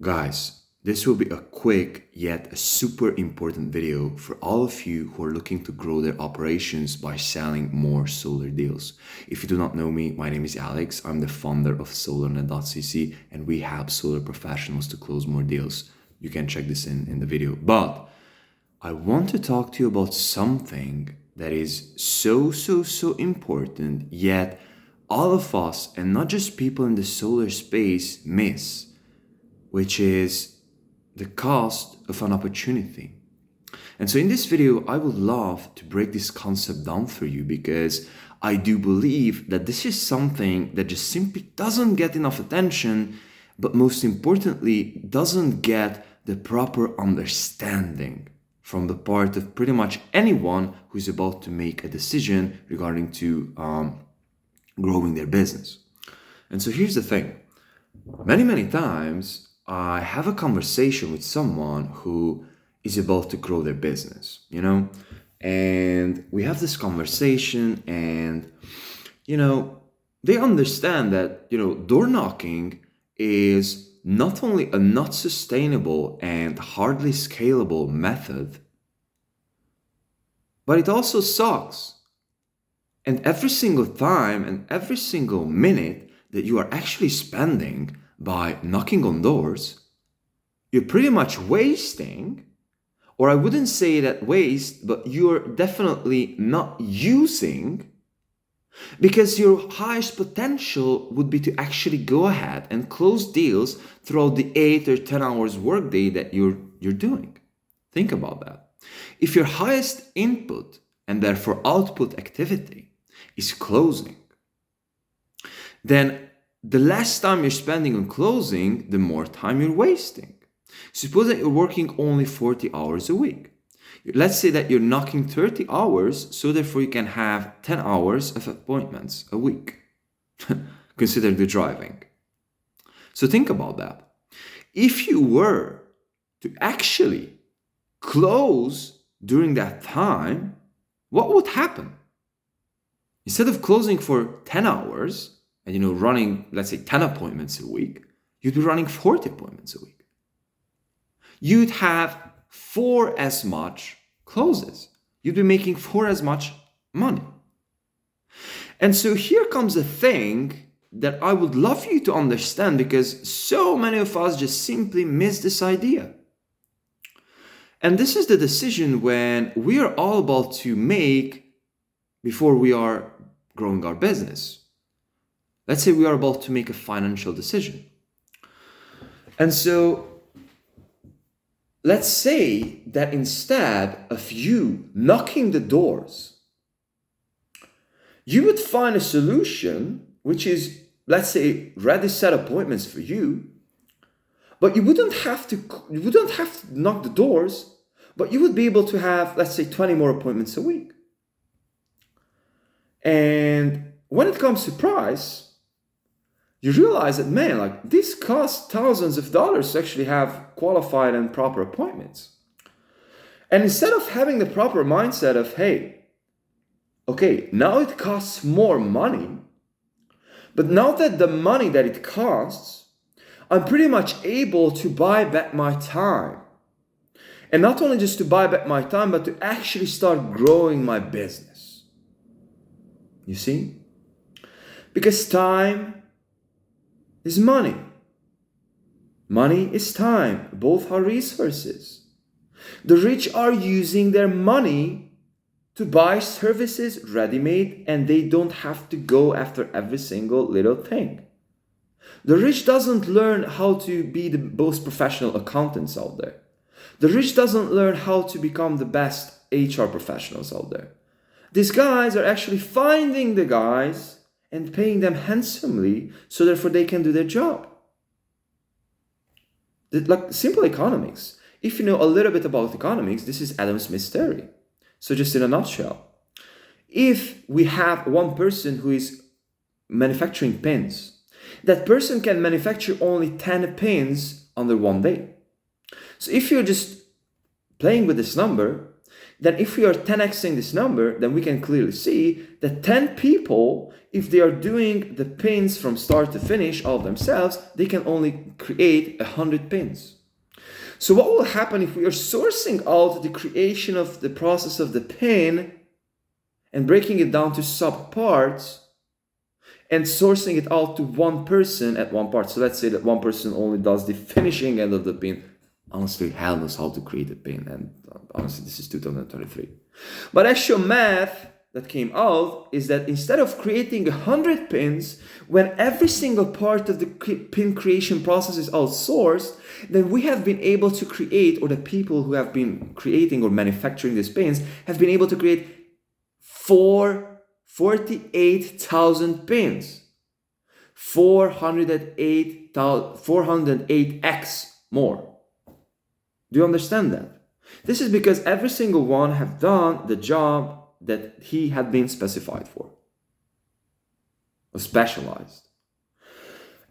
Guys, this will be a quick yet a super important video for all of you who are looking to grow their operations by selling more solar deals. If you do not know me, my name is Alex. I'm the founder of Solarnet.cc and we help solar professionals to close more deals. You can check this in the video. But I want to talk to you about something that is so important, yet all of us, and not just people in the solar space, miss, which is the cost of an opportunity. And so in this video, I would love to break this concept down for you because I do believe that this is something that just simply doesn't get enough attention, but most importantly, doesn't get the proper understanding from the part of pretty much anyone who is about to make a decision regarding to growing their business. And so here's the thing. Many times I have a conversation with someone who is about to grow their business, and we have this conversation and, they understand that, door knocking is not only a not sustainable and hardly scalable method, but it also sucks. And every single time and every single minute that you are actually spending by knocking on doors, you're pretty much wasting, or I wouldn't say that waste, but you're definitely not using, because your highest potential would be to actually go ahead and close deals throughout the 8 or 10 hours workday that you're doing. Think about that. If your highest input and therefore output activity is closing, then the less time you're spending on closing, the more time you're wasting. Suppose that you're working only 40 hours a week. Let's say that you're knocking 30 hours, so therefore you can have 10 hours of appointments a week. Consider the driving. So think about that. If you were to actually close during that time, what would happen? Instead of closing for 10 hours and running, let's say, 10 appointments a week, you'd be running 40 appointments a week. You'd have 4 as much closes. You'd be making 4 as much money. And so here comes a thing that I would love you to understand, because so many of us just simply miss this idea. And this is the decision when we are all about to make before we are growing our business. Let's say we are about to make a financial decision. And so let's say that instead of you knocking the doors, you would find a solution which is, let's say, ready set appointments for you, but you wouldn't have to knock the doors, but you would be able to have, let's say, 20 more appointments a week. And when it comes to price, you realize that, this costs thousands of dollars to actually have qualified and proper appointments. And instead of having the proper mindset of, hey, okay, now it costs more money, but now that the money that it costs, I'm pretty much able to buy back my time. And not only just to buy back my time, but to actually start growing my business. You see? Because time is money. Money is time. Both are resources. The rich are using their money to buy services ready-made, and they don't have to go after every single little thing. The rich doesn't learn how to be the most professional accountants out there. The rich doesn't learn how to become the best HR professionals out there. These guys are actually finding the guys and paying them handsomely, so therefore they can do their job. Like simple economics. If you know a little bit about economics, this is Adam Smith's theory. So just in a nutshell, if we have one person who is manufacturing pins, that person can manufacture only 10 pins under one day. So if you're just playing with this number, then if we are 10xing this number, then we can clearly see that 10 people, if they are doing the pins from start to finish all themselves, they can only create 100 pins. So what will happen if we are sourcing out the creation of the process of the pin and breaking it down to subparts and sourcing it out to one person at one part? So let's say that one person only does the finishing end of the pin. Honestly, hell knows how to create a pin, and honestly, this is 2023. But actual math that came out is that instead of creating 100 pins, when every single part of the pin creation process is outsourced, then we have been able to create, or the people who have been creating or manufacturing these pins have been able to create 48,000 pins. 408x more. Do you understand that? This is because every single one have done the job that he had been specified for, or specialized.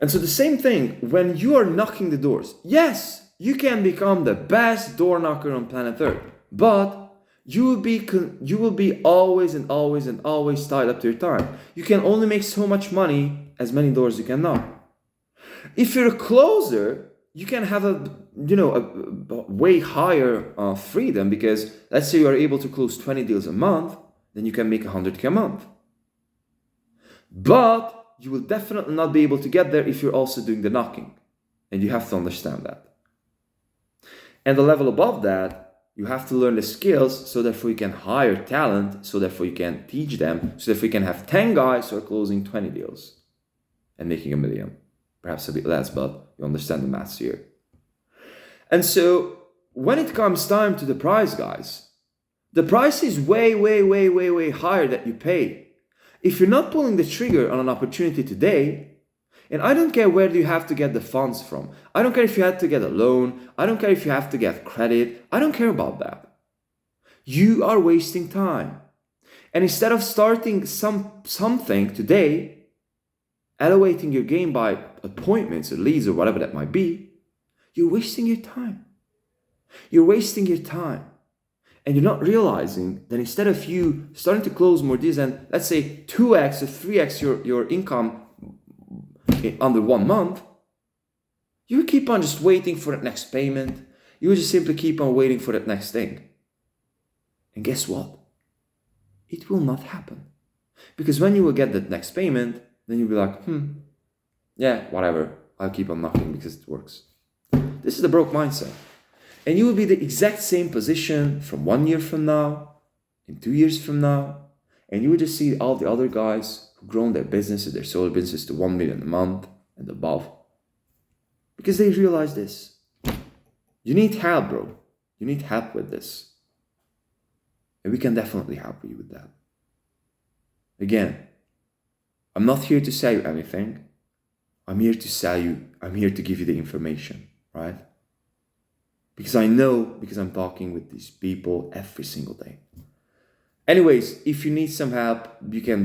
And so the same thing, when you are knocking the doors, yes, you can become the best door knocker on planet Earth, but you will be always and always and always tied up to your time. You can only make so much money as many doors you can knock. If you're a closer, you can have a way higher freedom, because let's say you are able to close 20 deals a month, then you can make 100K a month. But you will definitely not be able to get there if you're also doing the knocking. And you have to understand that. And the level above that, you have to learn the skills so therefore you can hire talent, so therefore you can teach them, so therefore you can have 10 guys who are closing 20 deals and making $1 million. Perhaps a bit less, but you understand the maths here. And so when it comes time to the price, guys, the price is way, way, way, way, way higher that you pay. If you're not pulling the trigger on an opportunity today, and I don't care where you have to get the funds from. I don't care if you have to get a loan. I don't care if you have to get credit. I don't care about that. You are wasting time. And instead of starting something today, elevating your game by appointments or leads or whatever that might be, you're wasting your time. You're wasting your time. And you're not realizing that instead of you starting to close more deals and let's say 2x or 3x your income under 1 month, you will keep on just waiting for that next payment. You will just simply keep on waiting for that next thing. And guess what? It will not happen. Because when you will get that next payment, then you'll be like, yeah, whatever. I'll keep on knocking because it works. This is the broke mindset. And you will be the exact same position from 1 year from now, in 2 years from now, and you will just see all the other guys who've grown their businesses, their solar businesses to 1 million a month and above. Because they realize this. You need help, bro. You need help with this. And we can definitely help you with that. Again, I'm not here to sell you anything. I'm here to give you the information, right? Because I know, because I'm talking with these people every single day. Anyways, if you need some help, you can